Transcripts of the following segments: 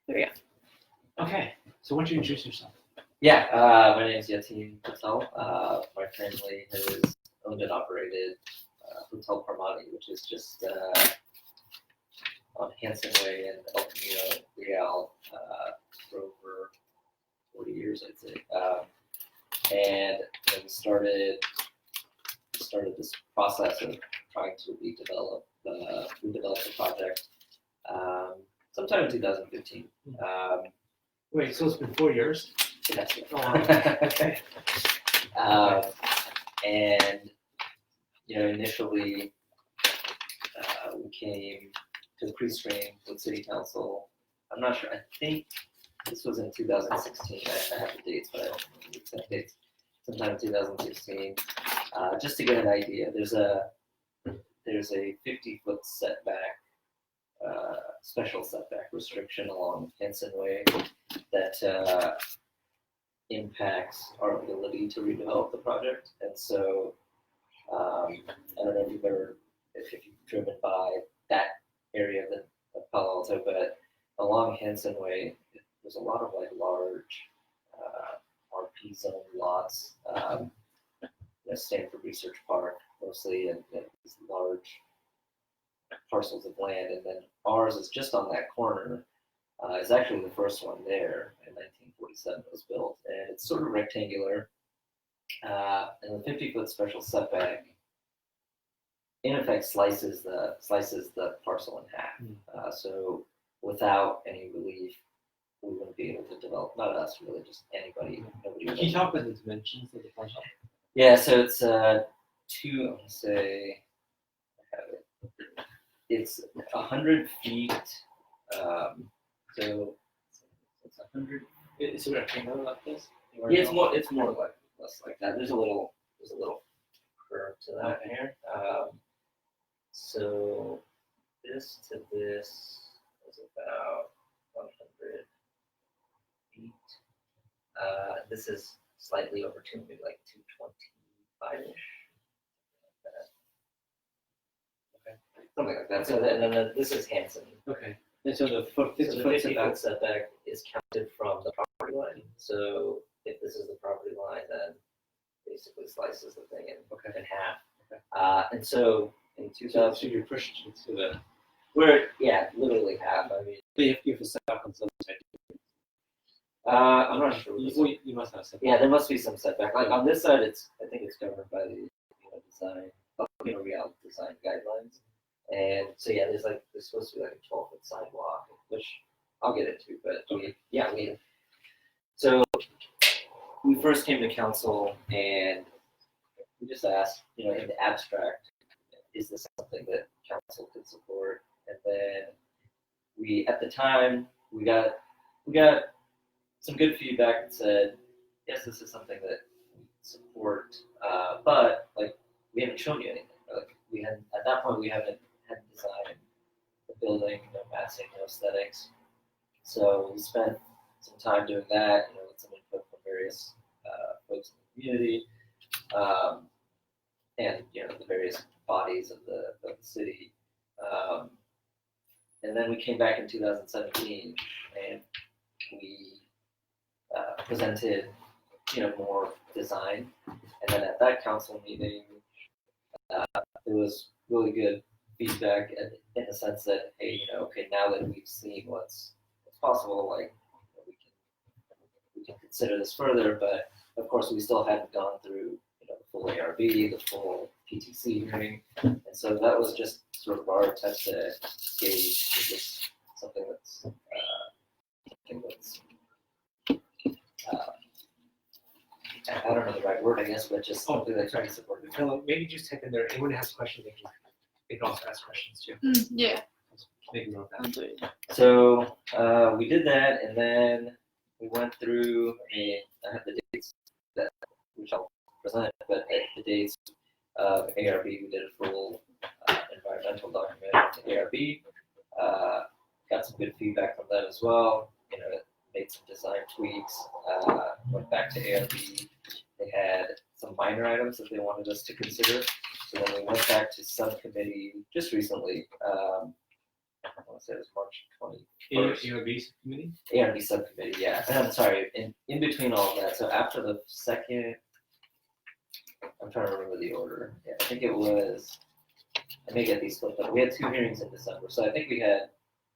There we go. Okay, so why don't you introduce yourself? Yeah, my name is Yatin Patel. My family has owned and operated Hotel Parmani, which is just on Hanson Way in El Camino Real for over 40 years, I'd say. And we started this process of trying to redevelop the project sometime in 2015. Wait, so it's been 4 years? That's it. Oh, wow. Okay. And initially we came to the pre-screen with City Council. I'm not sure. I think this was in 2016. I have the dates, but I don't remember the exact dates. Sometime in 2016, just to get an idea. There's a 50-foot setback, special setback restriction along Hanson Way that impacts our ability to redevelop the project. And so I don't know if you've driven by that area of Palo Alto, but along Hanson Way, there's a lot of large RP zone lots, Stanford Research Park mostly, and these large parcels of land. And then ours is just on that corner. It's actually the first one there in 1947 it was built, and it's sort of rectangular. And the 50-foot special setback in effect slices the parcel in half. So without any relief, we wouldn't be able to develop. Not us, really, just anybody. Nobody. Can you talk about the dimensions of the parcel? Yeah, so it's I want to say, I have it. It's 100 feet. So it's 100. Is it rectangular like this? Yeah, it's more like less like that. There's a little curve to that here. So this to this is about 100 feet. This is slightly over 2, maybe like 225-ish. Okay, something like that. So then this is Hanson. Okay. And so the 50-foot setback is counted from the property line. So if this is the property line, then basically slices the thing in half. Okay. And so in 2000, so you're pushing to the. we're literally half. I mean, You have a setback on some side. I'm not sure. You must have a setback. Yeah, there must be some setback. Like on this side, I think it's covered by the design, real design guidelines. And so there's supposed to be like a 12-foot sidewalk, which I'll get into. But so we first came to council and we just asked, in the abstract, is this something that council could support? And then at the time, we got some good feedback that said, yes, this is something that we support, but we haven't shown you anything. At that point we hadn't designed the building, no massing, no aesthetics. So we spent some time doing that, with some input from various folks in the community, and the various bodies of the city. And then we came back in 2017 and we presented more design. And then at that council meeting, there was really good feedback in the sense that, hey, okay, now that we've seen what's possible, we can consider this further. But of course, we still hadn't gone through the full ARB, the full PTC hearing, and so that was just sort of our attempt to gauge is this something that's I don't know the right word, I guess, but just something that's very supportive. Maybe just type in there. Anyone who has questions, they can also ask questions too. Yeah. Make note of that. So we did that, and then we went through. I have the dates which I'll present, but the dates of ARB, we did a full environmental document to ARB. Got some good feedback from them as well. Made some design tweaks. Went back to ARB. They had some minor items that they wanted us to consider. So then we went back to subcommittee just recently, I want to say it was March 21st. ARB committee? ARB subcommittee, yeah. I'm sorry, in between all of that, so after the second, I'm trying to remember the order. Yeah, I think it was, I may get these flipped up. We had 2 hearings in December. So I think we had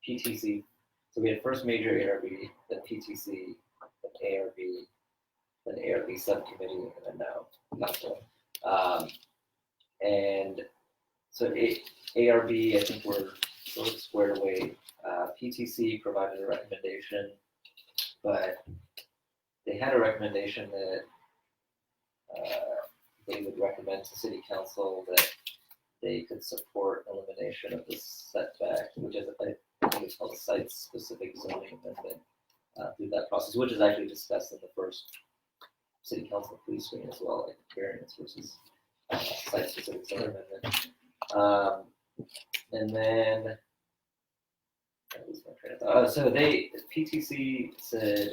PTC, so we had first major ARB, then PTC, then ARB, then ARB subcommittee, and then now council. And so ARB, I think we're sort of squared away. PTC provided a recommendation, but they had a recommendation that they would recommend to City Council that they could support elimination of this setback, which is, I think it's called a site-specific zoning amendment through that process, which is actually discussed in the first City Council pre-screen as well, like variance versus site-specific zoning amendment. And then, I lose my train of thought. So PTC said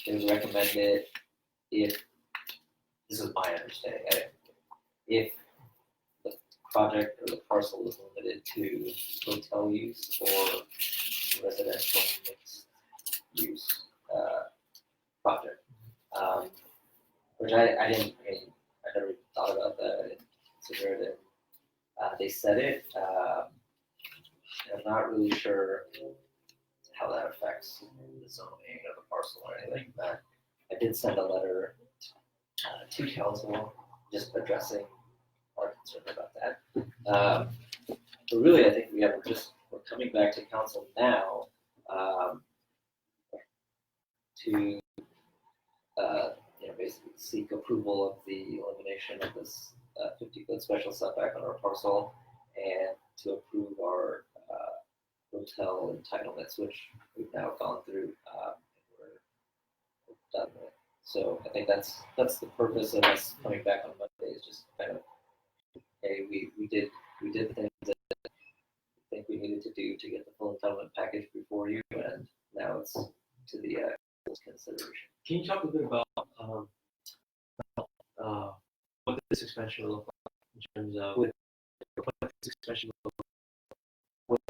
they would recommend it if, this is my understanding, if the project or the parcel is limited to hotel use or residential mixed use project. Which I never even thought about that. I didn't consider it. They said it. I'm not really sure how that affects the zoning of the parcel or anything. But I did send a letter to council just addressing our concern about that. But really, I think we're coming back to council now to basically seek approval of the elimination of this 50-foot special setback on our parcel and to approve our hotel entitlements, which we've now gone through and we're done with. So I think that's the purpose of us coming back on Monday, is just kind of, hey, we did the things that I think we needed to do to get the full entitlement package before you, and now it's to the consideration. Can you talk a bit about what this expansion will look like in terms of what this expansion will look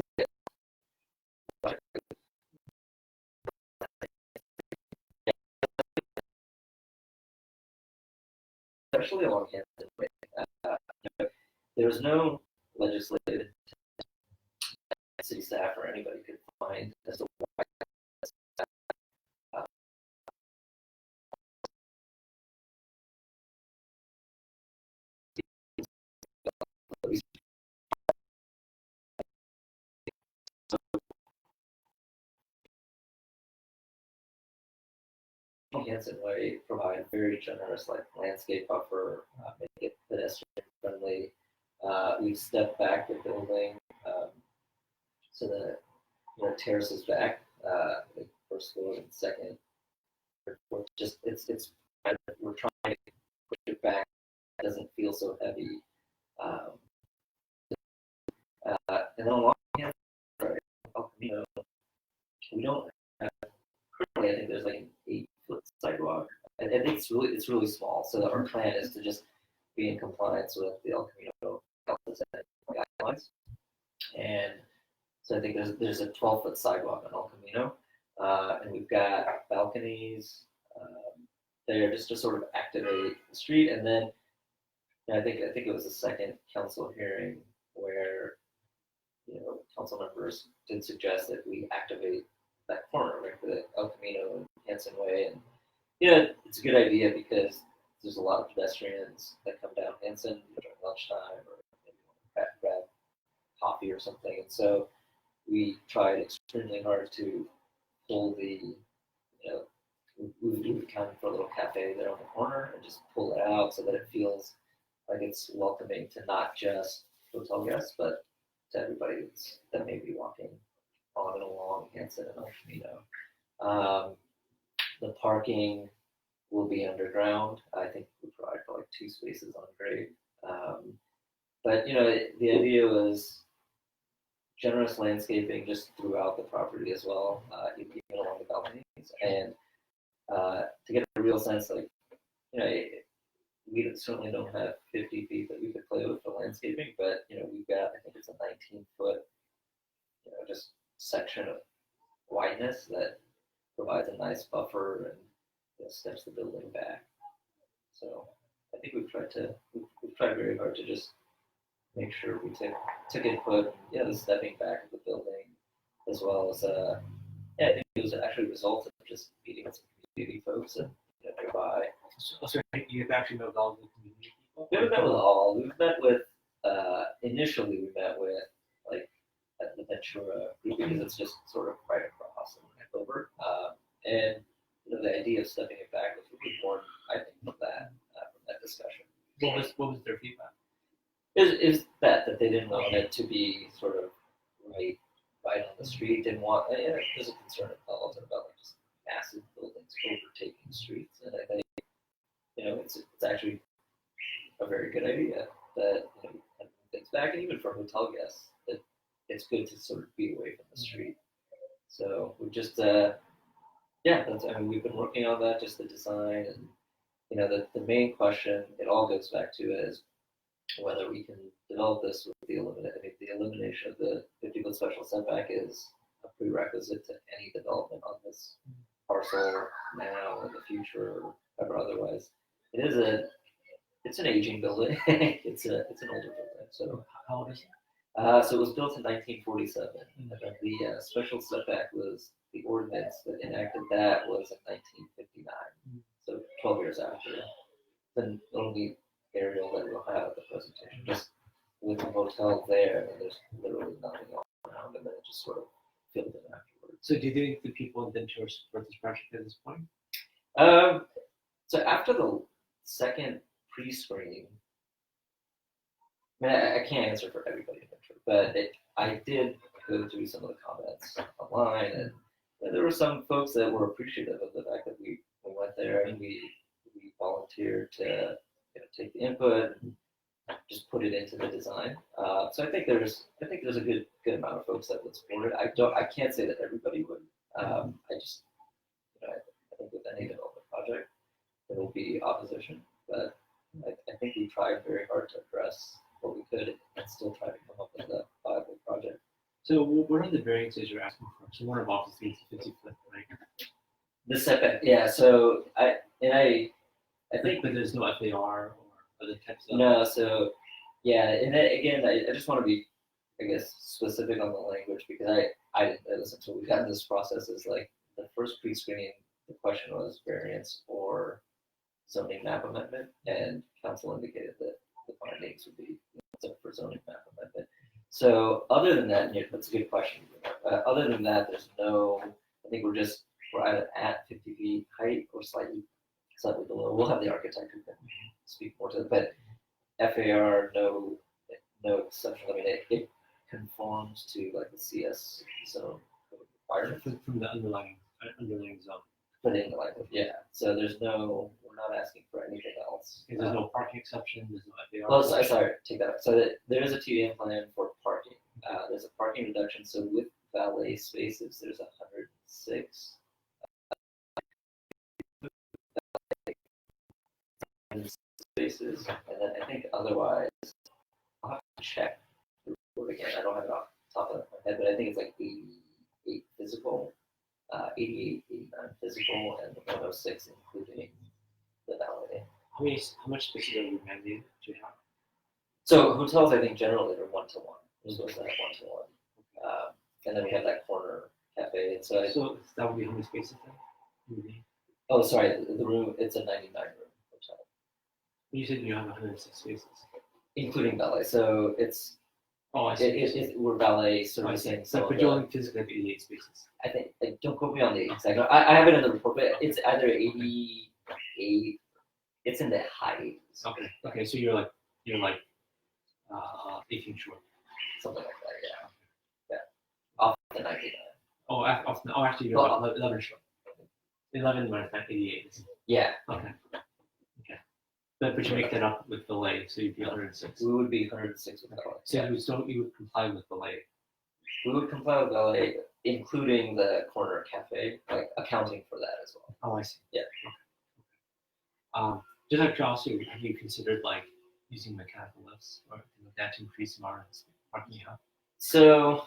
Especially along Hampton Way. There was no legislative city staff or anybody could find as to why Hanson Way provide very generous landscape buffer, make it pedestrian friendly. We've stepped back the building so that terraces back, the first floor and second. Just it's we're trying to push it back. It doesn't feel so heavy. And then along El Camino, we don't have, currently I think there's like an 8-foot sidewalk. And I think it's really small. So our plan is to just be in compliance with the El Camino guidelines. And so I think there's a 12-foot sidewalk on El Camino. And we've got balconies there just to sort of activate the street. And then I think it was the second council hearing where council members did suggest that we activate that corner, right, for the El Camino and Hanson Way. And it's a good idea because there's a lot of pedestrians that come down Hanson during lunchtime or maybe grab coffee or something. And so we tried extremely hard to pull the, we would come for a little cafe there on the corner and just pull it out so that it feels like it's welcoming to not just hotel guests, but to everybody that may be walking on and along Hanson and El Camino. The parking will be underground. I think we provide for like 2 spaces on grade. But the idea was generous landscaping just throughout the property as well, even along the balconies, and to get a real sense, we certainly don't have 50 feet that we could play with for landscaping, but we've got, I think it's a 19-foot, just section of wideness that provides a nice buffer and steps the building back. So I think we've tried very hard to just make sure we took input, the stepping back of the building, as well as I think it was actually a result of just meeting with some community folks and nearby. So you've actually met with all the community people? We haven't met with all. We've met with initially we met with like at the Ventura group because it's just sort of right across and over. And the idea of stepping it back was really born, I think, from that discussion. What was their feedback? Is that they didn't want it to be sort of right on the street. Didn't want. There's a concern of Palo about like just massive buildings overtaking streets, and I think it's actually a very good idea that things back, and even for hotel guests, that it's good to sort of be away from the street. So we just we've been working on that, just the design, and the main question it all goes back to is whether we can develop this with the elimination of the 50-foot special setback is a prerequisite to any development on this parcel now in the future or ever otherwise. It's an aging building. it's an older building. So how old is it? So it was built in 1947, and then the special setback was the ordinance that enacted that was in 1959. So 12 years after. The only aerial that we'll have at the presentation, just with the hotel there, and there's literally nothing else around, and then it just sort of filled in afterwards. So do you think the people in Ventura support this project at this point? So after the second pre-screening, I can't answer for everybody in Ventura, but I did go through some of the comments online, and there were some folks that were appreciative of the fact that we went there and we volunteered to take the input and just put it into the design. So I think there's a good amount of folks that would support it. I can't say that everybody would. I think with any development project there will be opposition, but I think we tried very hard to address what we could and still try to come up with a viable project. So what are the variances you're asking for? So one of obviously it's 50-foot, right? The setback, yeah. So I think, but there's no FAR or other types of. No, so yeah, and then again, I just want to be, I guess, specific on the language because I didn't know this until we got into this process. Is like the first pre-screening, the question was variance or zoning map amendment, and council indicated that the findings would be for zoning map amendment. So other than that, that's a good question. Other than that, there's no. I think we're either at 50 feet height or slightly below. We'll have the architect who can speak more to it, but FAR, no exception. I mean, it conforms to like the CS zone requirements from the underlying zone. For the underlying, yeah. So we're not asking for anything else. There's no parking exception. There's no FAR. Well, sorry, take that back. So there is a TDM plan for parking. There's a parking reduction. So with valet spaces, there's 106. Spaces, and then I think otherwise, I'll have to check the report again. I don't have it off the top of my head, but I think it's like 88 physical, 88, 89 physical, and 106 including the valet. How much space are you mandated to have? So hotels, I think generally they're 1-to-1. We're supposed to have 1-to-1, and then we have that corner cafe. And so that would be how many spaces then? Oh, sorry, the room. It's a 99 room hotel. You said you have 106 spaces, including valet. So it's. Oh, I see. We're valet servicing. But you only physically have 88 spaces. I think. Don't quote me on the exact. I have it in the report, but it's either 88. It's in the high 80s. Okay. So you're like 18 short. Something like that. Yeah. Off the 99. Actually, you're 11 short. 11 minus 88. Yeah. Okay. But you make that up with valet, so you'd be 106. We would be 106 with valet. So you would comply with valet. We would comply with valet, including the corner cafe, like accounting for that as well. Oh, I see. Yeah. Okay. Just out of curiosity, have you considered like using mechanical lifts or that to increase our parking out? So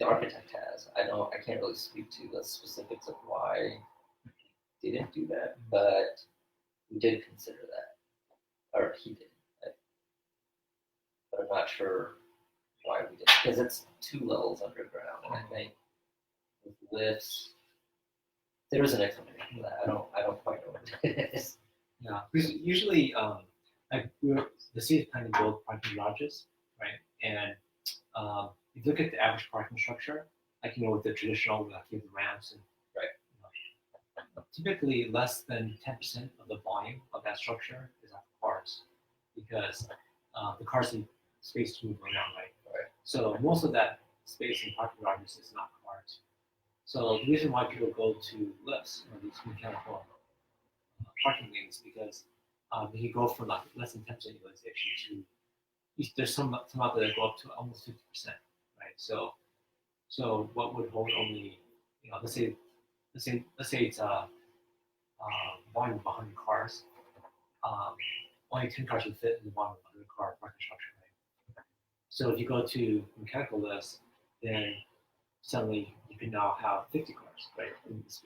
the architect has. I can't really speak to the specifics of why they didn't do that, but we did consider that, or he did. But I'm not sure why we did, because it's 2 levels underground, and I think with lifts, there is an explanation for that. I don't quite know what it is. Yeah, because usually, the city is planning to build parking garages, right? And if you look at the average parking structure, like with the traditional, like the ramps and Right. Typically less than 10% of the volume of that structure is on cars, because the cars need space to move around, right? Right. So most of that space in parking garages is not cars. So the reason why people go to lifts or these mechanical parking lanes, because you go from like less than 10% utilization to there's some out there that go up to almost 50%, right? So what would hold only, let's say it's a volume of 100 cars, only 10 cars would fit in the volume of 100 car parking structure, right? So if you go to mechanical lifts, then suddenly you can now have 50 cars, right,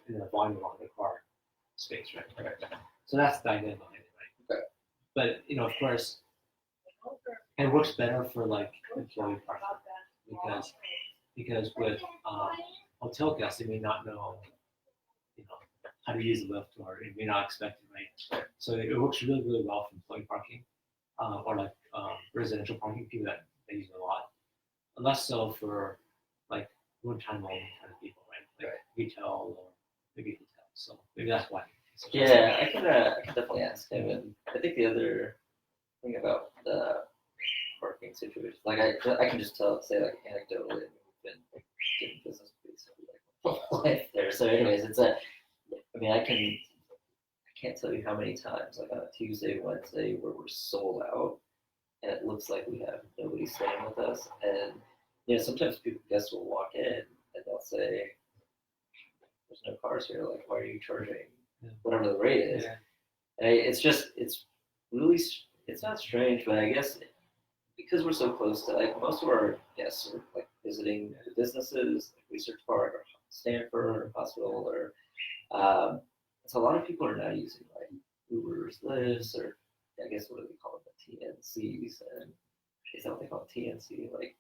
in a volume of 100 car space, right? So that's the idea behind it, right? Okay. But of course, it works better for like employee parking, because with hotel guests, they may not know, how to use the lift, or they may not expect it, right? So it works really, really well for employee parking, or like residential parking, people that they use it a lot. Less so for like one-time only kind of people, right? Like retail or maybe hotels. So maybe that's why. Yeah, I can definitely ask him. And I think the other thing about the parking situation, like I can just say like anecdotally, we've been doing business basically like my whole life there. So anyways, I can't tell you how many times, like on a Tuesday, Wednesday, where we're sold out, and it looks like we have nobody staying with us. And sometimes guests will walk in and they'll say, "There's no cars here. Like, why are you charging whatever the rate is?" Yeah. And it's really, it's not strange, but I guess because we're so close to, like, most of our guests are like visiting the businesses, like Research Park or Stanford Hospital, or so a lot of people are now using like Ubers, Lyfts, or I guess what do they call it, the TNCs, and is that what they call it, TNC? Like,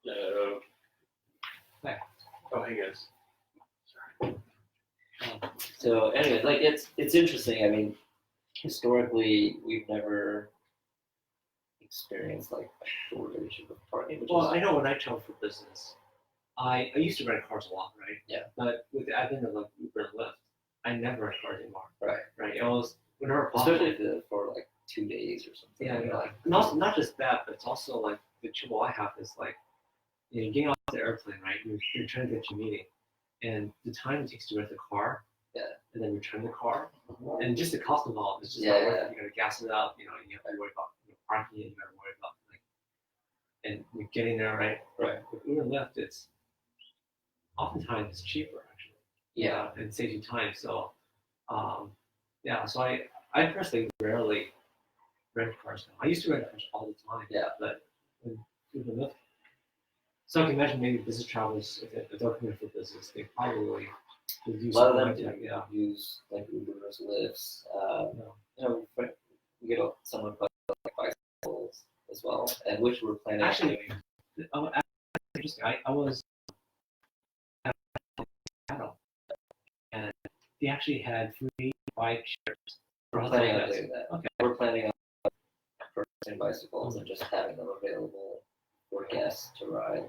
No. Oh, hey guys. So anyway, like it's interesting. I mean, historically, we've never experienced like a shortage of parking. I know when I travel for business, I used to rent cars a lot, right? Yeah. But with the advent of like Uber and Lyft, I never rent cars anymore. Right. Right. It was whenever possible. Especially for like 2 days or something. Yeah. Like, not just that, but it's also like the trouble I have is like, getting off the airplane, right? You're trying to get to your meeting, and the time it takes to rent the car, and then return the car, and just the cost involved is just not worth it. You gotta gas it up, you have to worry about parking, you gotta worry about and you're getting there, right? Right. With Uber and Lyft, it's oftentimes it's cheaper actually. Yeah. And saves you time. So, so I personally rarely rent cars now. I used to rent cars all the time. Yeah. But when Uber and Lyft, so I can imagine maybe business travelers, if they're coming for business, they probably would use a lot of them something like that. use like Ubers, Lyfts. Yeah. We get someone put like bicycles as well, and which we're planning. Actually, interesting. I was at Seattle, and they actually had free bike shares. We're planning on doing that. Okay. We're planning on purchasing bicycles and just having them available for guests to ride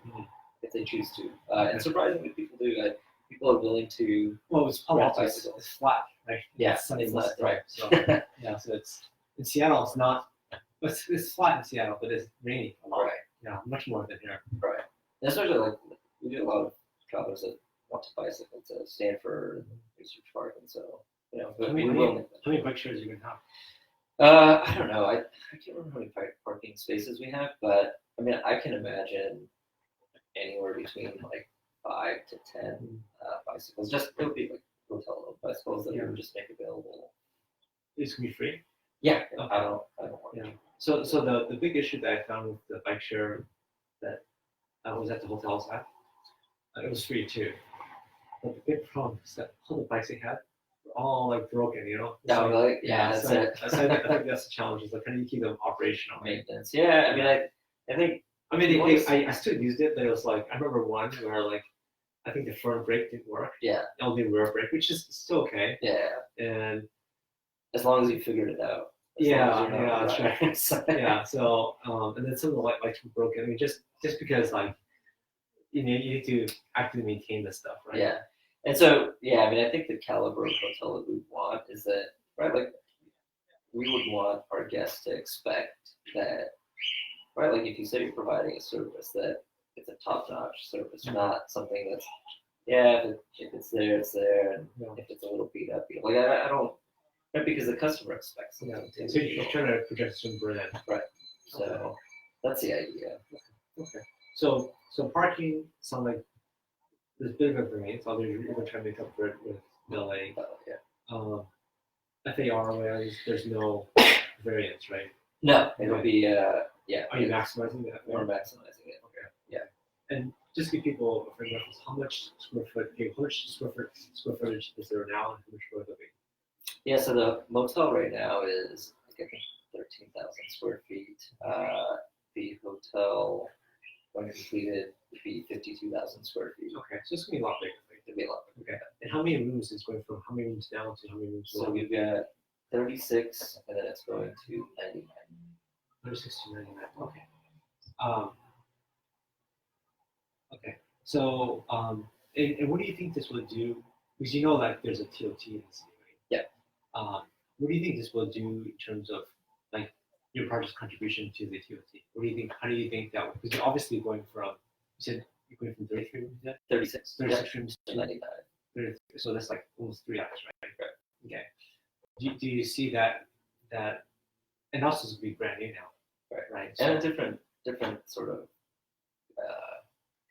if they choose to. And surprisingly, people do. People are willing to. Well, it's rent Palo bicycles. It's flat, right? Yeah, it's sunny it's most not, of the time. right. So so it's in Seattle. It's not. It's flat in Seattle, but it's rainy a lot. Right. Yeah, much more than here. Right. And especially like we do a lot of travelers that want to bicycle to Stanford and Research Park, and so How many bike shares are you gonna have? I don't know. I can't remember how many parking spaces we have, but I mean I can imagine anywhere between like 5 to 10 bicycles. Just it would be like hotel bicycles that we would just make available. It's gonna be free. Yeah. Okay. I don't want to. So the big issue that I found with the bike share that was at the hotels It was free too. But the big problem is that all the bikes they had were all like broken, you know? No, So, really? Yeah, that's so, it. so I think that's the challenge, is like, how do you keep them operational? Right? Maintenance. Yeah, I mean, I think. I mean, What is- I still used it, but it was like, I remember one where like, I think the front brake didn't work, Yeah, only rear brake, which is still okay. yeah. And As long as you figured it out. As yeah, long as you're not yeah, a rider. yeah, so, and then some of the lights were broken. I mean, just because like, you need to actively maintain this stuff, right? Yeah. And so, yeah, I mean, I think the caliber of hotel that we want is that, right, like, we would want our guests to expect that, right, like, if you say you're providing a service, that it's a top-notch service, not something that's, yeah, if it's there, it's there, and Yeah. if it's a little beat up, like, I don't, right, because the customer expects it. Yeah. So you're trying to project some brand. Right. So, that's the idea. Okay. So parking sounds like there's a bit of a variance, although you're going to try to make up for it with LA. Yeah. FAR wise, there's no variance, right? No, it'll be, yeah. Are you maximizing that? We're maximizing it. Okay. Yeah. And just give people a frame of reference, how much square footage is there now, and how much will there be? Yeah, so the motel right now is, I think, 13,000 square feet. The hotel, when completed, would be 52,000 square feet. Okay, so it's going to be a lot bigger. Right? It'd be a lot. Okay. And how many rooms is going from how many rooms down to how many rooms? So we've got 36, and then it's going to 99. 36 to 99. Okay. Okay. So, and what do you think this will do? Because you know, like, there's a TOT in the city, right? Yeah. What do you think this will do in terms of like your project's contribution to the TOT? What do you think? How do you think that? Because you're obviously going from, you said you're going from 33 rooms to 36. 36 rooms To to 99. 30, so that's like almost 3x, right? Right. Okay. Do you see that and also this will be brand new now, Right. right? And a different sort of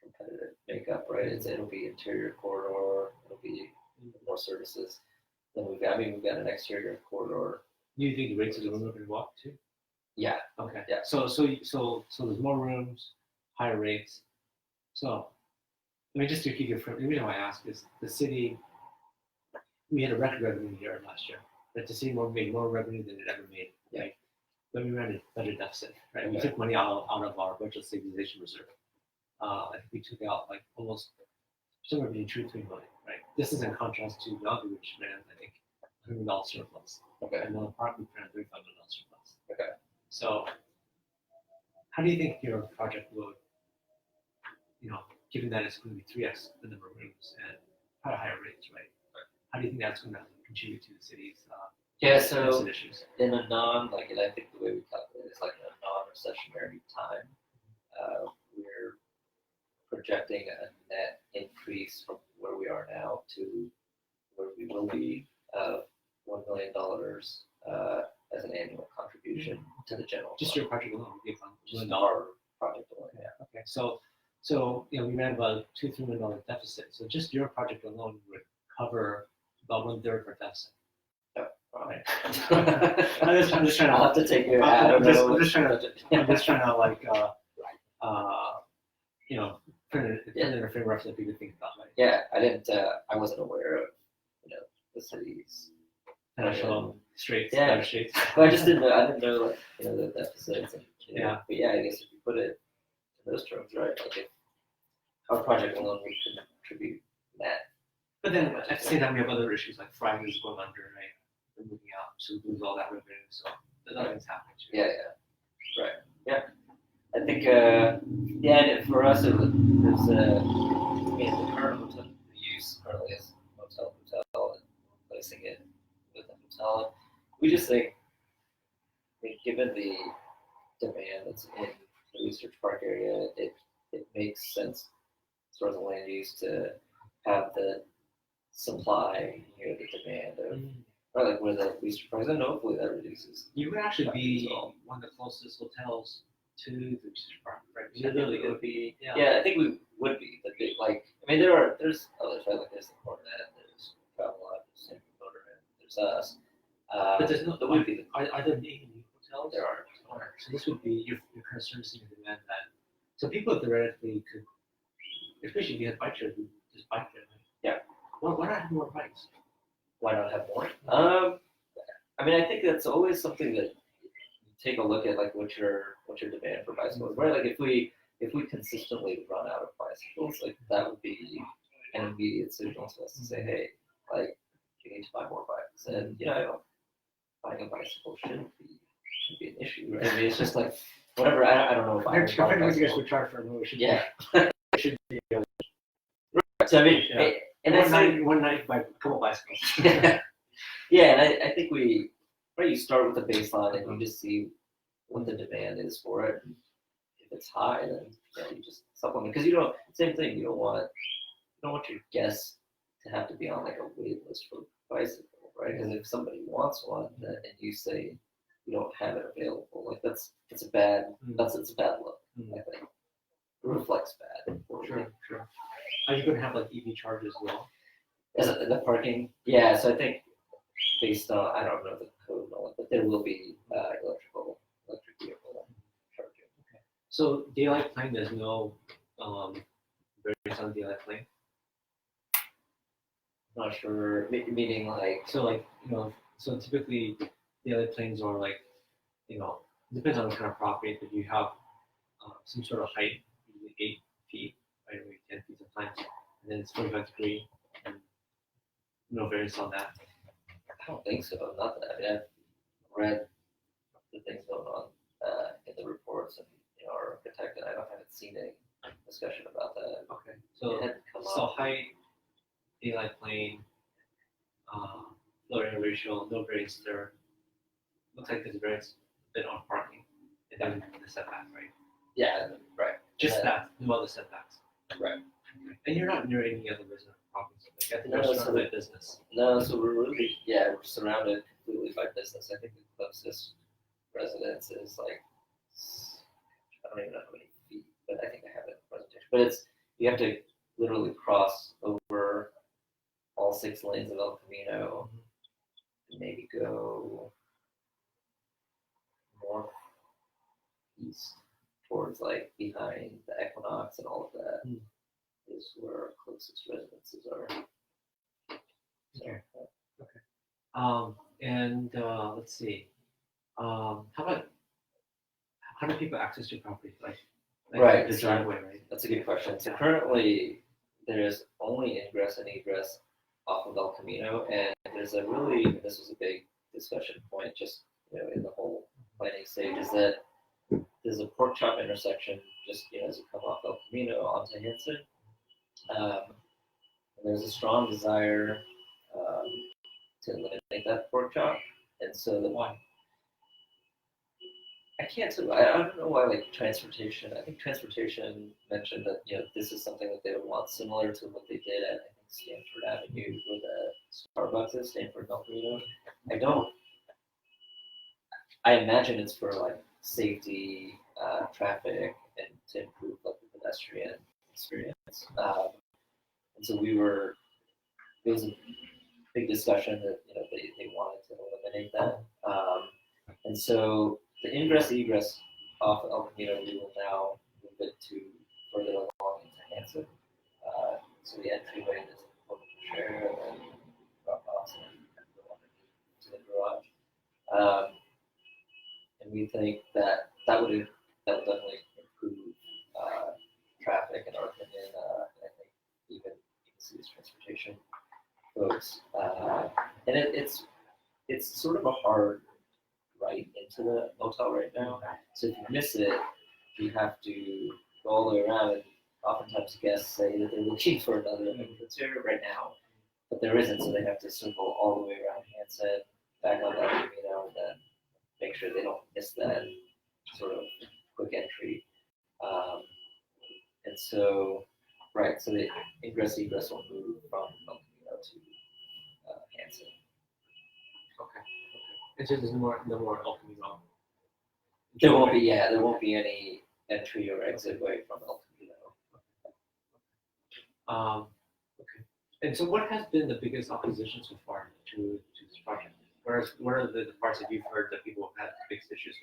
competitive makeup, right? It'll be interior corridor. It'll be more services. Then we've got an exterior corridor. Do you think the rates of the room are going to go up too? Yeah. Okay. Yeah. So there's more rooms, higher rates. So, I mean, just to keep your frame, the reason why I ask is the city. We had a record revenue year last year, but the city made more revenue than it ever made. Yeah. Right? But we ran a budget deficit, right? We Okay. took money out of our budget stabilization reserve. I think we took out like almost somewhere between 2 and 3 million, right? This is in contrast to the other which ran, I think, $100 surplus. Okay. And the park group ran $35 surplus. Okay. So, how do you think your project will, given that it's going to be 3x the number of rooms and at a higher rates, right? How do you think that's going to contribute to the city's Yeah. So asset issues? in a and I think the way we calculate it is like in a non-recessionary time, we're projecting a net increase from where we are now to where we will be of $1 million as an annual contribution to the general Just fund. your project alone would be $1 Just million. our project alone. Yeah. Okay, so we ran about a $2-3 million deficit. So just your project alone would cover about 1/3 of our deficit. Right. I'm just trying to. I'll have to take your. I'm just trying to like put it in a framework that people think about, like Yeah, I wasn't aware of the city's. financial straits. Yeah. dire straits. But I just didn't know. I didn't know the deficits and Yeah. But yeah, I guess if you put it in those terms, right? Like if our project alone would contribute that. But then at the same time, we have other issues like Fridays going under, right? They're moving out, so we lose all that revenue. So there's other things happening too. Yeah. Right. Yeah. I think. And for us, there's the current hotel use currently is hotel, and replacing it with a hotel. We just think, given the demand that's in the research park area, it makes sense, sort of the land use, to have the supply near the demand of, or like where the research park is, and hopefully that reduces. You would actually be one of the closest hotels to the research park, right? Really would be. Yeah. Yeah, I think we would be the big, there's others, right? Like there's the Cornet, there's Travelodge, there's San Motorhead, there's us. But there's no. There would be. Are there any new hotels? There are. So this would be you're kind of servicing a demand that. So people theoretically could especially if you had bike shares, we just bike there. Right? Yeah. Why not have more bikes? Why not have more? I mean, I think that's always something that you take a look at, like what's your demand for bicycles, right? Like if we consistently run out of bicycles, like that would be an immediate signal to us to say, hey, like you need to buy more bikes, and you know, buying a bicycle shouldn't be an issue, right? I mean, it's just like whatever. I don't know if I I would buy a think you guys bicycle. would charge for a motion. Yeah. It should be So I mean, Yeah. and I say, one night by a couple bicycles. yeah, and I think you start with a baseline and you just see what the demand is for it. If it's high, then you just supplement, because same thing. You don't want your guests to have to be on like a wait list for a bicycle, right? Because if somebody wants one, and you say you don't have it available, like that's a bad it's a bad look. I think it reflects bad. Sure. Are you gonna have like EV chargers as well? Is it the parking? Yeah, so I think based on, I don't know the code and all that, but there will be electric vehicle charging. So daylight plane, there's no variance on daylight plane. Not sure, meaning like, So like so typically daylight planes are like depends on the kind of property, but you have some sort of height, usually 8 feet, right, maybe 10 feet sometimes, and then it's 45 degree, and no variance on that. I don't think so. Not that. I mean, I've read the things going on in the reports, and our architect, and I haven't seen any discussion about that. Okay. So It hadn't come so up. height, daylight plane, floor area ratio, no variance there. Looks like there's a variance bit on parking, and then the setback, right? Yeah, right. Just that, no other setbacks. Right. And you're not near any other resident properties. Like I think No, you're so surrounded by business. No, so we're surrounded completely by business. I think the closest residence is like, I don't even know how many feet, but I think I have it in the presentation. But you have to literally cross over all 6 lanes of El Camino and maybe go northeast towards like behind the Equinox and all of that is where our closest residences are. Okay. And let's see. How do people access your property? Like Right, the so- driveway, right? That's a good question. So currently, there's only ingress and egress off of El Camino, and this was a big discussion point just in the whole planning stage, is that there's a pork chop intersection just as you come off El Camino onto Hanson. And there's a strong desire to eliminate that pork chop, and so Why? I can't tell. I don't know why. Like transportation, I think transportation mentioned that this is something that they would want, similar to what they did at I think Stanford Avenue, where the Starbucks is, Stanford and El Camino. I imagine it's for like safety, traffic, and to improve like the pedestrian experience. And so it was a big discussion that they wanted to eliminate that. And so the ingress egress off of El Camino, we will now move it to further along into Hanson. So the entryway is open to share and drop offs and go underneath to the garage. And we think that would definitely improve traffic in our opinion. And I think even city's transportation folks. And it's sort of a hard right into the motel right now. So if you miss it, you have to go all the way around. And oftentimes guests say that they're looking for another entrance here right now, but there isn't. So they have to circle all the way around Hanson, back on El Camino, and then make sure they don't miss that sort of quick entry. And so, right, so the ingress egress will move from El Camino to Hanson. Okay. And so there's no more El Camino. There won't be any entry or exit way from El Camino. Okay. And so what has been the biggest opposition so far to this project? What are the parts that you've heard that people have had the biggest issues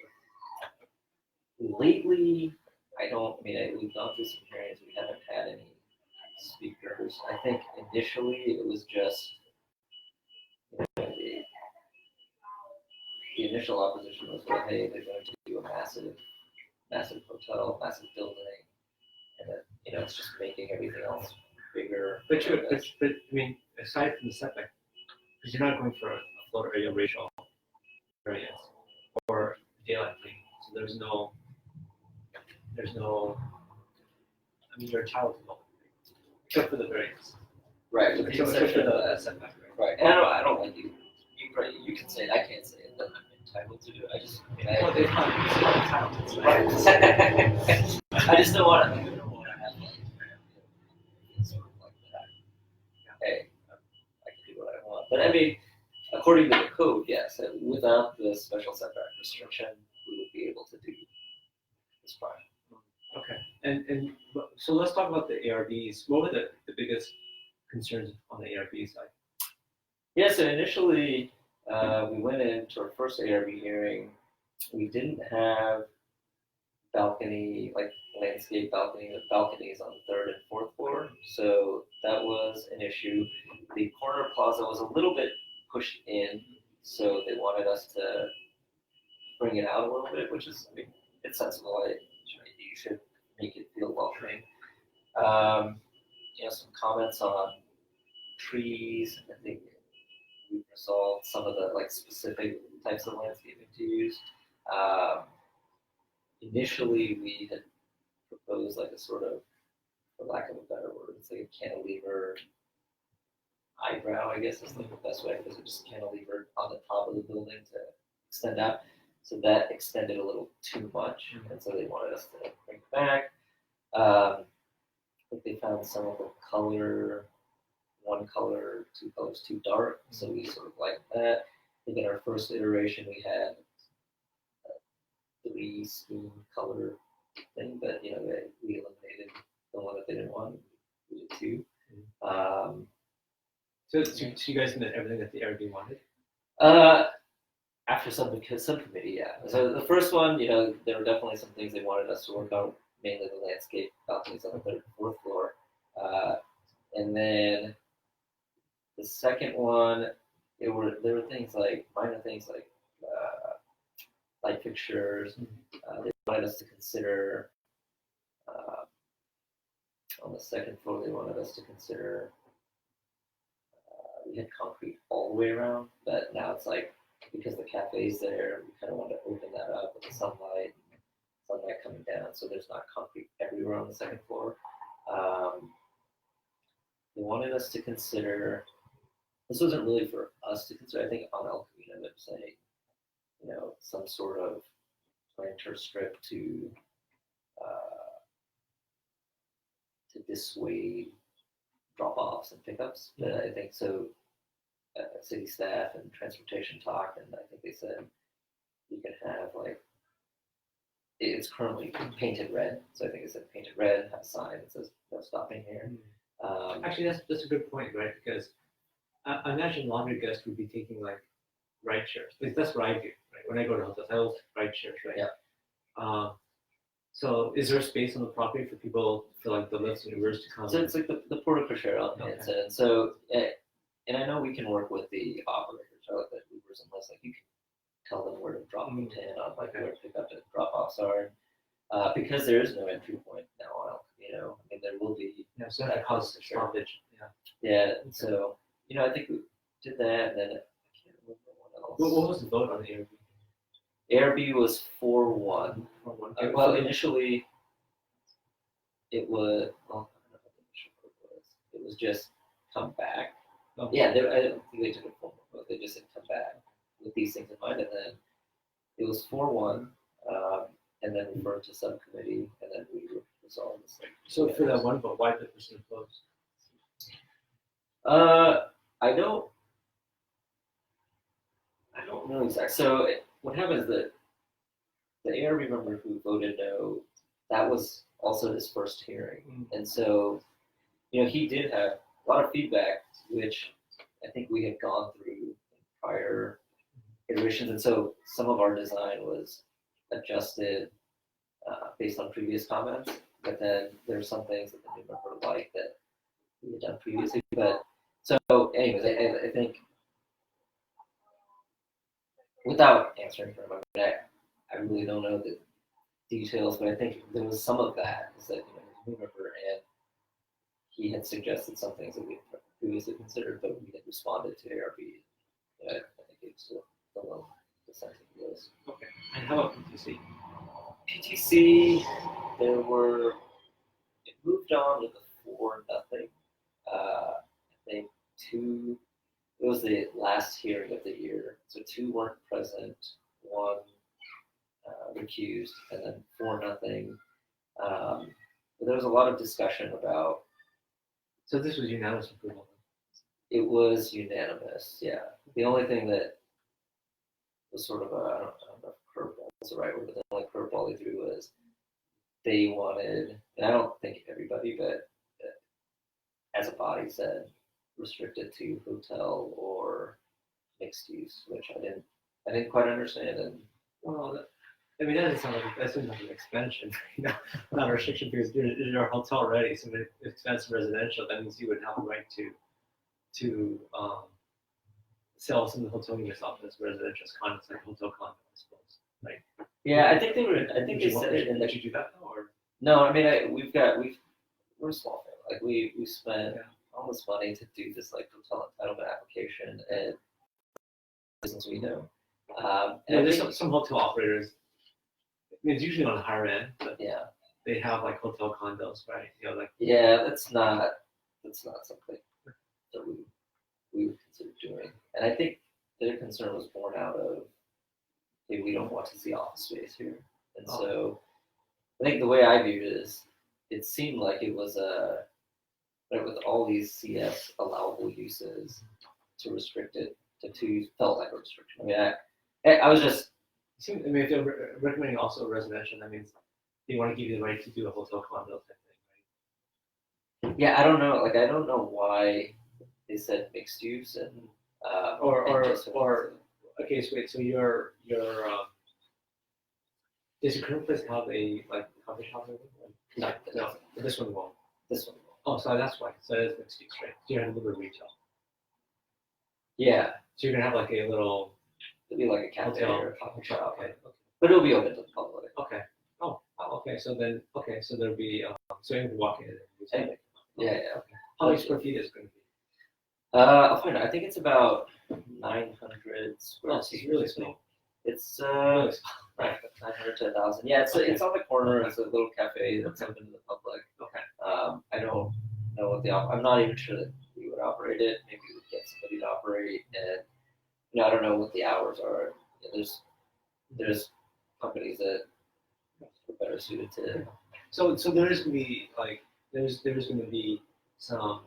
with? Lately, we've gone through some hearings. We haven't had any speakers. I think initially it was just the initial opposition was, well, hey, they're going to do a massive hotel, massive building, and then it's just making everything else bigger. But I mean, aside from the setback, because you're not going for a floor area ratio variance or daylight cleaning, so there's no. I mean, you're entitled to no, except for the variance. Right, with the Except for exception of the that. setback, right? Right, and I don't like you. You can say it. I can't say it. That I'm entitled to do it. Well, they probably entitled to Right. I just don't want to. I don't want to have sort of like that. Hey, I can do what I want. But I mean, according to the code, yes, without the special setback restriction, we would be able to do this project. Okay, and so let's talk about the ARBs. What were the biggest concerns on the ARB side? Yeah, so initially we went into our first ARB hearing. We didn't have landscape balconies on the third and fourth floor. So that was an issue. The corner plaza was a little bit pushed in, so they wanted us to bring it out a little bit, which is, I mean, it's sensible. You should make it feel welcoming. Some comments on trees. I think we've resolved some of the specific types of landscaping to use. Initially, we had proposed a sort of, for lack of a better word, it's like a cantilever eyebrow, I guess is the best way, because it just cantilevered on the top of the building to extend out. So that extended a little too much, and so they wanted us to bring it back. I think they found some of the color, one color, two colors too dark, so we sort of liked that. I think in our first iteration we had a 3-scheme color thing, but we eliminated the one that they didn't want. We did 2. So you guys met everything that the ARB wanted? After subcommittee, yeah. So the first one, there were definitely some things they wanted us to work on, mainly the landscape balconies on the 3rd and 4th floor. And then the second one, there were things minor things like light fixtures. They wanted us to consider, on the 2nd floor, they wanted us to consider, we had concrete all the way around, but now it's because the cafe's there, we kind of want to open that up with the sunlight coming down, so there's not concrete everywhere on the 2nd floor. They wanted us to consider, this wasn't really for us to consider, I think on El Camino would say, some sort of planter strip to dissuade drop-offs and pickups, but I think so. City staff and transportation talked, and I think they said you can have it's currently painted red, so I think it said painted red, have a sign that says no stopping here. Actually, that's a good point, right? Because I imagine laundry guests would be taking ride shares. Because that's what I do, right? When I go to hotels, I always ride shares, right? Yeah. So is there space on the property for people for the lifts and Ubers to come? So it's the porta cocher elements, and so and I know we can work with the operators, or the Ubers and lifts. You can tell them where to drop them in on where pickup and drop offs are, because there is no entry point now on El Camino. I mean, there will be. Yeah, so that causes stoppage. Yeah. Yeah. So I think we did that, and then I can't remember what else. What was the vote on the ARB? ARB was 4-1. 4-1. Well, initially, it was. Well, I don't know what the initial vote was. It was just come back. Oh. Yeah, I don't think they took a formal vote. They just said come back with these things in mind, and then it was 4-1, and then referred to subcommittee, and then we resolved this thing. So for that one vote, why did the person oppose? I don't know exactly. So what happened is that the ARB member who voted no, that was also his first hearing, and so he did have a lot of feedback, which I think we had gone through in prior iterations, and so some of our design was adjusted based on previous comments, but then there's some things that the new member liked that we had done previously. But so, anyways, I think without answering for him, I really don't know the details, but I think there was some of that. Is that he's a new member and he had suggested some things that we had previously considered, but we had responded to ARB. I think it's still the sense of those. Okay. And how about PTC? PTC, it moved on with a 4-0. I think 2, it was the last hearing of the year, so 2 weren't present, 1 recused, and then 4-0. But there was a lot of discussion about. So this was unanimous approval. It was unanimous, yeah. The only thing that was sort of I don't know if curveball is the right word, but the only curveball they threw was they wanted, and I don't think everybody, but as a body said, restricted to hotel or mixed use, which I didn't quite understand. And Well, that doesn't sound like an expansion, not a restriction because you're a hotel already. So if it's expensive residential, that means you would have a right to sell some of the hotel units off as residential condos, like hotel condo, I suppose. Right? yeah, I think they said it in the. Did you do that though, or? No, I mean we're a small family. Like we spent all this money to do this like hotel entitlement application and business we know. And There's some hotel operators. I mean, it's usually on the higher end, but yeah, they have like hotel condos, right? yeah, that's not something that we would consider doing. And I think their concern was born out of, hey, we don't want to see office space here. And so I think the way I viewed it is, it seemed like it was with all these CS allowable uses, to restrict it to 2 felt like a restriction. I mean, I was just. I mean, if they're recommending also residential, that means they want to give you the right to do a hotel condo type thing, right? Yeah, I don't know. Like, I don't know why they said mixed use and okay, so wait, so your does your current place have a like coffee shop or anything? No, this one won't. This one. Oh, so that's why. So it's mixed use, right? So you're gonna have a little retail. Yeah. So you're gonna have like a little. It'll be like a cafe hotel or a coffee shop. Okay. But it'll be open to the public. Okay. Oh, okay. So there'll be so you can walk in and use it. Yeah. Okay. How many square feet is it going to be? I'll find out. I think it's about 900 square It's feet. really small. It's Really small. 900 to 1,000. Yeah, it's on the corner. It's a little cafe that's open to the public. Okay. I don't know what I'm not even sure that we would operate it. Maybe we would get somebody to operate, and I don't know what the hours are. There's companies that are better suited to. So there is going to be like there's going to be some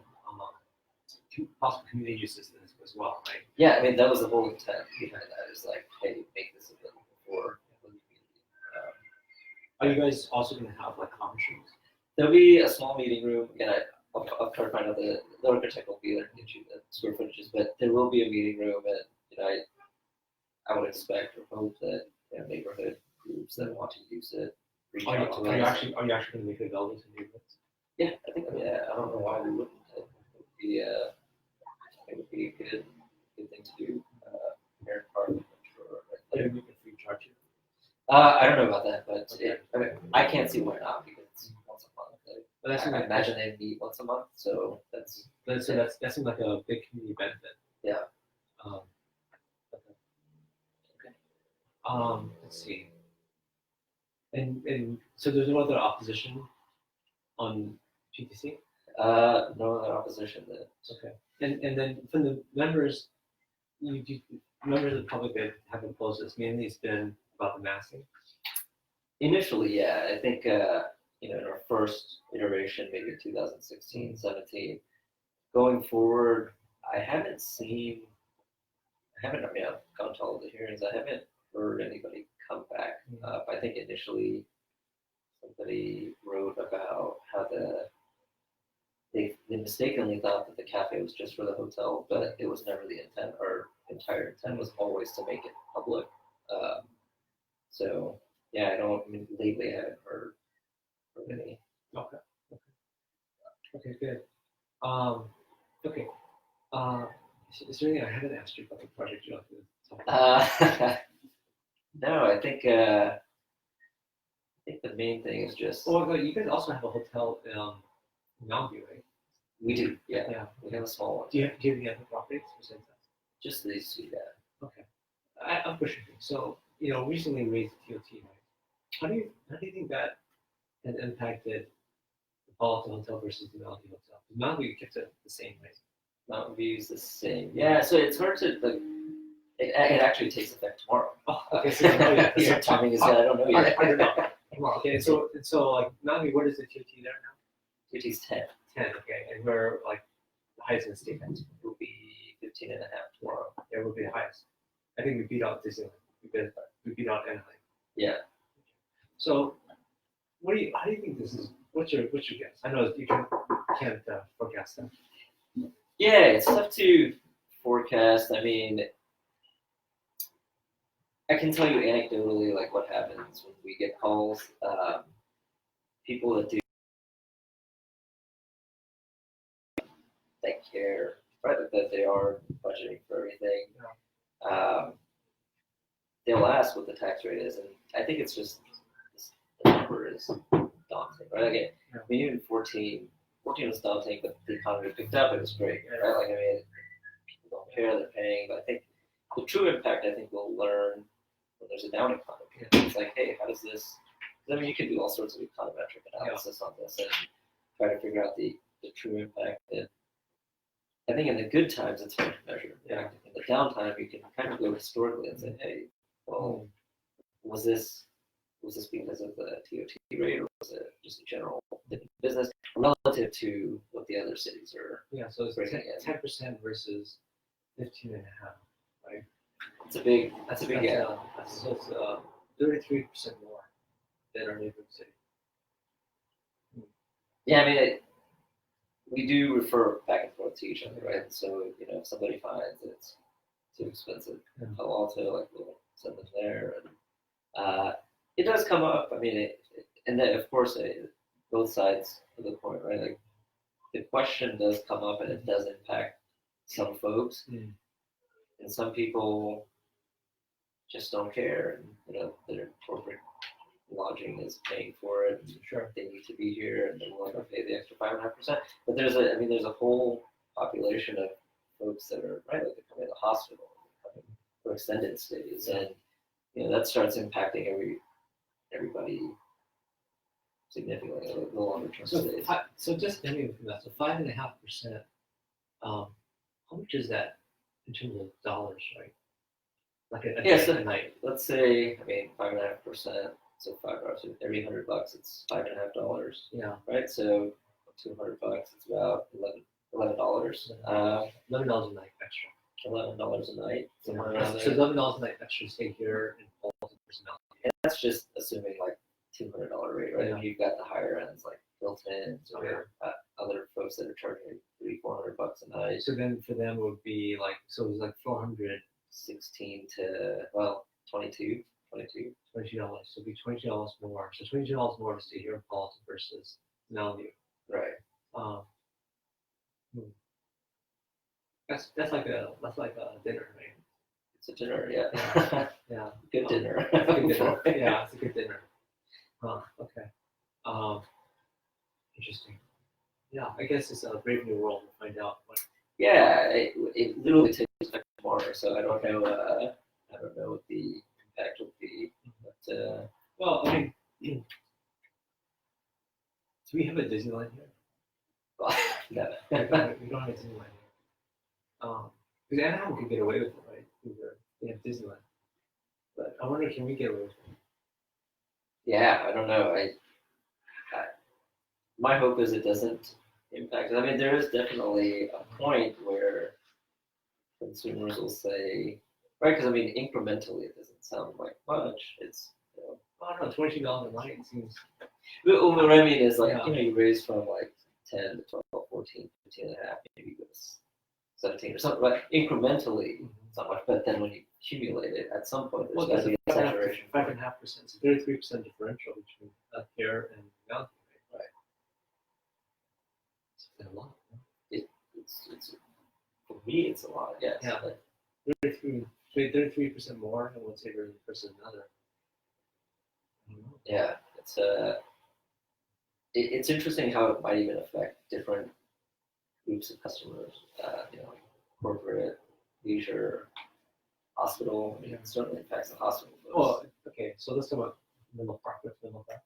possible community uses as well, right? Yeah, I mean that was the whole intent behind that. Is like, hey, make this available for the community. Are you guys also going to have like conference rooms? There'll be a small meeting room. Again, I'll try to find out the architect will be there to get you the square footages, but there will be a meeting room, and I would expect or hope that neighborhood groups that want to use it reach out to us. Are you actually going to make it available to neighborhoods? Yeah, I think. Yeah, I don't know why we wouldn't. It would be a good thing to do. Here in Parliament, for Maybe we can free charge you. I don't know about that, but I can't see why not, because it's once a month. But that's I imagine they meet once a month, so that seems like a big community benefit. Yeah. Let's see. And so there's no other opposition on PTC? No other opposition. Okay. And then from the members, members of the public that have opposed this, mainly it's been about the masking. Initially, yeah, I think in our first iteration, maybe in 2016, 17, going forward, I haven't gone to all the hearings. I haven't heard anybody come back. I think initially somebody wrote about how they mistakenly thought that the cafe was just for the hotel, but it was never the intent. Our entire intent was always to make it public. So yeah, lately I haven't heard any. Okay, good. Okay. Is there anything I haven't asked you about the project you like to talk about? No, I think the main thing is just Well, you guys also have a hotel in Mountain View, right? we do, yeah. Yeah. We have a small one. Do you have any other properties besides that? Just these two, yeah. Okay. I'm pushing things. So, recently raised the TOT, right? How do you think that has impacted the Palo Hotel versus the Mountain View Hotel? The Mountain View kept it the same, right? Mountain View is the same. Yeah, so it's hard to like. It actually takes effect tomorrow. Oh, okay. So, yeah. Your timing is good. I don't know I yet. don't know. Tomorrow. Okay. So like Mountain View, what is the TOT there now? TOT's 10. 10. Okay. And we're like the highest in the state. It Will be 15 and a half tomorrow. Yeah, will be the highest. I think we beat out Disneyland. We beat out Anaheim. Yeah. So, how do you think this is? What's your guess? I know you can't forecast that. Yeah, it's tough to forecast. I mean, I can tell you anecdotally, like what happens when we get calls. People that do that care, right? That they are budgeting for everything. They'll ask what the tax rate is, and I think it's just the number is daunting, right? Again, I mean, even 14 was daunting, but the economy picked up. It was great, right? Like, I mean, people don't care; they're paying. But I think the true impact, I think, we'll learn when there's a down economy. It's like, hey, how does this? I mean, you can do all sorts of econometric analysis on this and try to figure out the true impact. And I think in the good times, it's hard to measure. Yeah. In the downtime, you can kind of go historically and say, hey, well, was this because of the TOT rate, or was it just a general business relative to what the other cities are? Yeah. So it's bringing in? 10% versus 15.5, right? That's a big gap. So it's 33% more than our neighboring city. Yeah, I mean, we do refer back and forth to each other, right? So, if somebody finds it's too expensive in Palo Alto, like, we'll send them there. And it does come up. I mean, and then, of course, both sides of the point, right? Like, the question does come up, and it does impact some folks. And some people just don't care, and, their corporate lodging is paying for it. And Sure. They need to be here, and they're willing to pay the extra 5.5%. But there's a whole population of folks that are right, like they come in the hospital, coming for extended stays, and that starts impacting everybody significantly, the longer term stays. So just ending from that, so 5.5%. How much is that in terms of dollars, right? Like a night. Let's say, 5.5%. So $5 every $100, it's $5.50. Yeah. Right. So $200, it's about $11. $11 a night extra. $11 a night. Somewhere Yeah. around there. So $11 a night extra to stay here in Baltimore. And that's just assuming like $200 rate, right? Yeah. And you've got the higher ends like Hilton's or other folks that are charging $300-400 a night. So then for them it would be like, so it was like 400. 16 to $22. $22. So it'd be $20 more. So $20 more to stay here in Baltimore versus Mountain View. Right. That's like a dinner, right? It's a dinner, yeah. Yeah. Good dinner. It's a good dinner. Yeah, it's a good dinner. Okay. Interesting. Yeah, I guess it's a brave new world to find out what. Yeah, it literally takes effect tomorrow, so I don't know. I don't know what the impact will be, but well, I mean, do we have a Disneyland here? well, no. We don't have a Disneyland here. Because Anaheim could get away with it, right? They have Disneyland, but I wonder, can we get away with it? Yeah, I don't know. My hope is it doesn't impact it. I mean, there is definitely a point where consumers will say, right? Because incrementally, it doesn't sound like much. It's I don't know, $22 a night seems. But what I mean is, like, you raise from like 10 to 12, 14, 15 and a half, maybe it was 17 or something. But incrementally, it's not much. But then when you accumulate it, at some point, there's got to be a saturation. 5.5%, so 33% differential between up here and Mountain View. Right. It's a lot. it's for me it's a lot. Yes. Yeah. But 33% more in one saver versus another. I don't know. yeah, it's interesting how it might even affect different groups of customers. Like corporate, leisure, hospital. I mean, it certainly impacts the hospital folks. Oh, okay. So let's talk about Menlo Park. What's Menlo Park?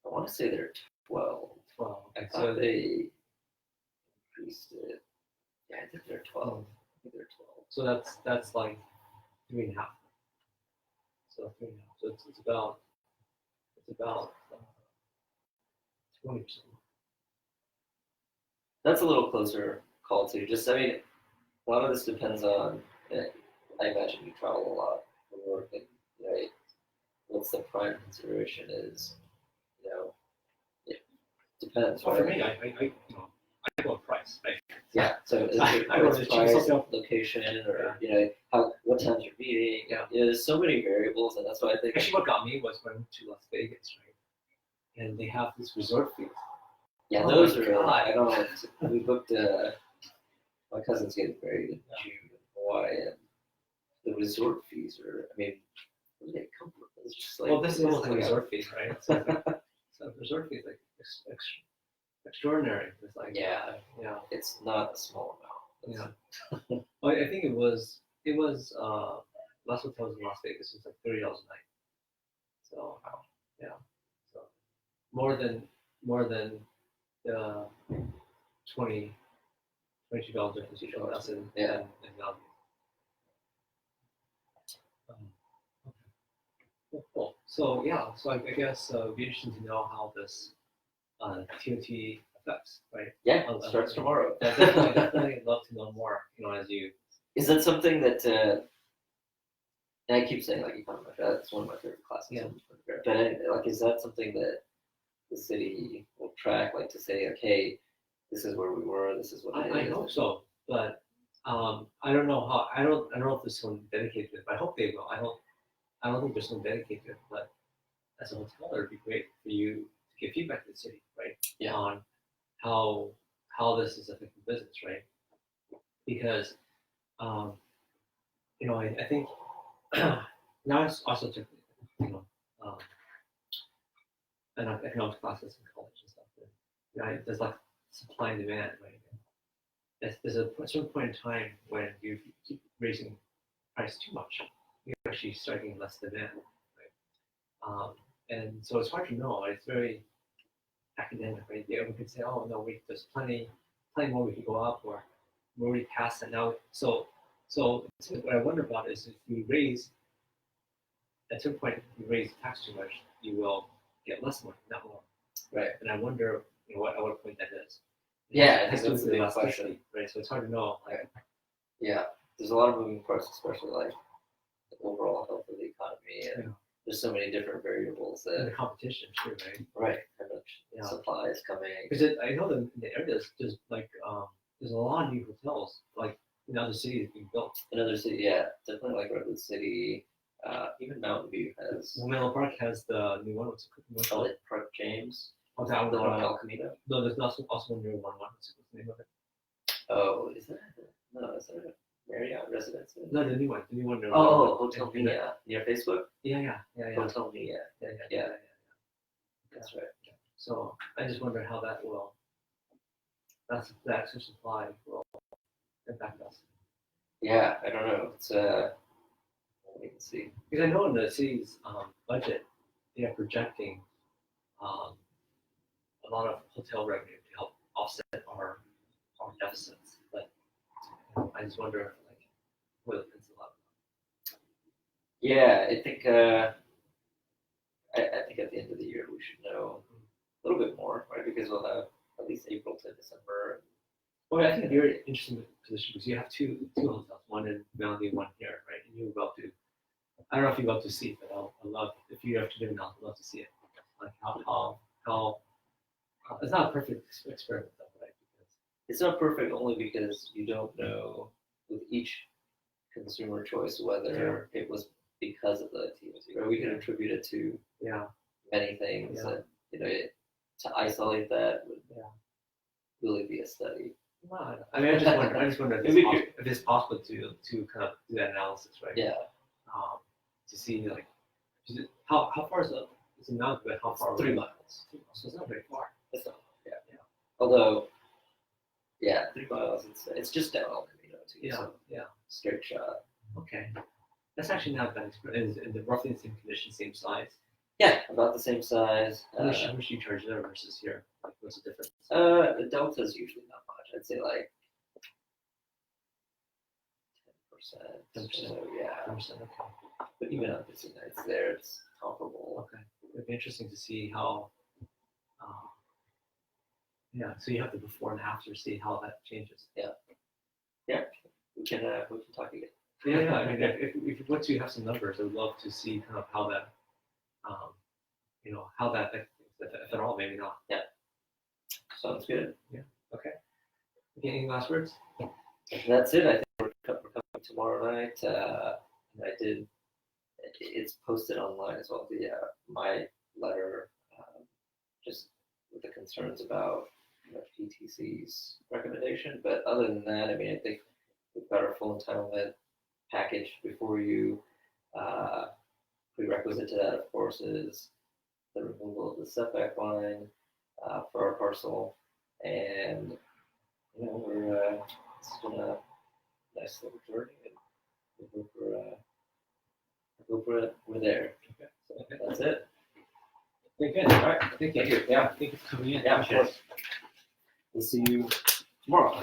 I want to say they're 12. 12. I thought they increased it. Yeah, I think they're 12. I think they're 12. So that's like 3.5. So 3.5. So it's about 20%. That's a little closer call too. I mean, a lot of this depends on. I imagine you travel a lot for work, and what's the prime consideration is. It depends. Well, for right? me, I go with price. Right? Yeah. So is I it go to price, choose something. location, or what times you're meeting? Yeah. There's so many variables, and that's why I think. Actually, what got me was when I went to Las Vegas, right? And they have these resort fees. Yeah, Oh those my are. God. I don't. We booked. My cousin's getting married in June in Hawaii, and the resort fees are. I mean, where do they come from? It's just like. Well, this is almost like a like resort fee, right? So resort fee is like extraordinary. It's like Yeah. yeah. It's not a small amount. Yeah. Well, I think it was last hotels in Las Vegas was like $30 a night. So yeah, so more than the $22 difference between us and Yeah. and Melbourne. Okay. Cool. So yeah, so I guess it'd be interesting to know how this TOT effects, right? Yeah, it starts tomorrow. Yeah, definitely love to know more. As you. Is that something that? And I keep saying like economics. That's one of my favorite classes. Yeah. But like, is that something that the city will track, like to say, okay, this is where we were. This is what it is. I hope so, but I don't know how. I don't know if there's someone dedicated to it. But I hope they will. I don't think there's someone dedicated to it. But as a hotel, it'd be great for you to give feedback to the city, right? Yeah. On how this is affecting business, right? Because I think now it's also took an economics classes in college and stuff. There's like supply and demand, right? There's a certain point in time when you keep raising price too much, you're actually starting less demand, right? And so it's hard to know. It's very academic, right? Yeah, we could say, oh no, there's plenty more we could go up, or we're already past that now. So what I wonder about is if you raise at some point you raise the tax too much, you will get less money, not more. Right. And I wonder at what point that is. Yeah, I It has think to do that's with the the big question. elasticity, right? So it's hard to know. Yeah, there's a lot of moving parts, especially like the overall health of the economy, and Yeah. there's so many different variables And the that. competition too, right? Right. How much Yeah. supply is coming? Because I know that in the area there's like there's a lot of new hotels like in other cities being built. Another city, yeah, definitely like Redwood City. Even Mountain View has. Menlo Park has the new one. What's it called? Park James. Oh, that The one. one in El Camino. No, there's also one near one. What's the name of it? Oh, is that? No, is that a Marriott residence? No, the new one. The new one near Oh, one. Hotel And- Mia near Facebook. Yeah. Hotel Mia. Yeah. That's right. So I just wonder how that will. That's the extra supply will impact us. Yeah, I don't know. It's we can see. Because I know in the city's budget, they are projecting a lot of hotel revenue to help offset our deficits. But I just wonder, where the pencil out. Yeah, I think I think at the end of the year we should know a little bit more, right? Because we'll have at least April to December. Well, I think you're in an interesting position because you have two hotels, one in Valley, one here, right? And you go to, I don't know if you love to see it, but I'll love, if you have to live in, I'd love to see it. Like how it's not a perfect experiment though, right? Because It's not perfect only because you don't know with each consumer choice whether it was because of the TOT, or we can attribute it to yeah, many things, Yeah. and to isolate that would really be a study. Well, I mean, I just wonder if it's possible to kind of do that analysis, right? Yeah, To see like, how far is the mountain, but how far? 3 miles. So it's not very far. It's not. Yeah. Although, yeah, 3 miles. It's just down El Camino too. Yeah, So yeah. straight shot. Okay, that's actually not bad experience. And the roughly the same condition, same size. Yeah, about the same size. How much do you charge there versus here? Like, what's the difference? The delta is usually not much. I'd say like 10%. 10%. So yeah, 10%, okay. but even on busy nights there, it's comparable. Okay, it'd be interesting to see how. Yeah, so you have the before and after, see how that changes. Yeah, we can talk again. Yeah. I mean, if once you have some numbers, I would love to see kind of how that, how that, if at all, maybe not. Sounds good. Okay. Any last words? That's it. I think we're coming tomorrow night. And it's posted online as well. My letter, just with the concerns about PTC's recommendation. But other than that, I mean, I think we've got our full entitlement package before you. Prerequisite to that, of course, is the removal of the setback line for our parcel, and we're it's been a nice little journey, and we're there. Okay. So that's it. Okay, good. All right. Thank you. Yeah. Thank you for coming in. Yeah, of Appreciate it. course. We'll see you tomorrow.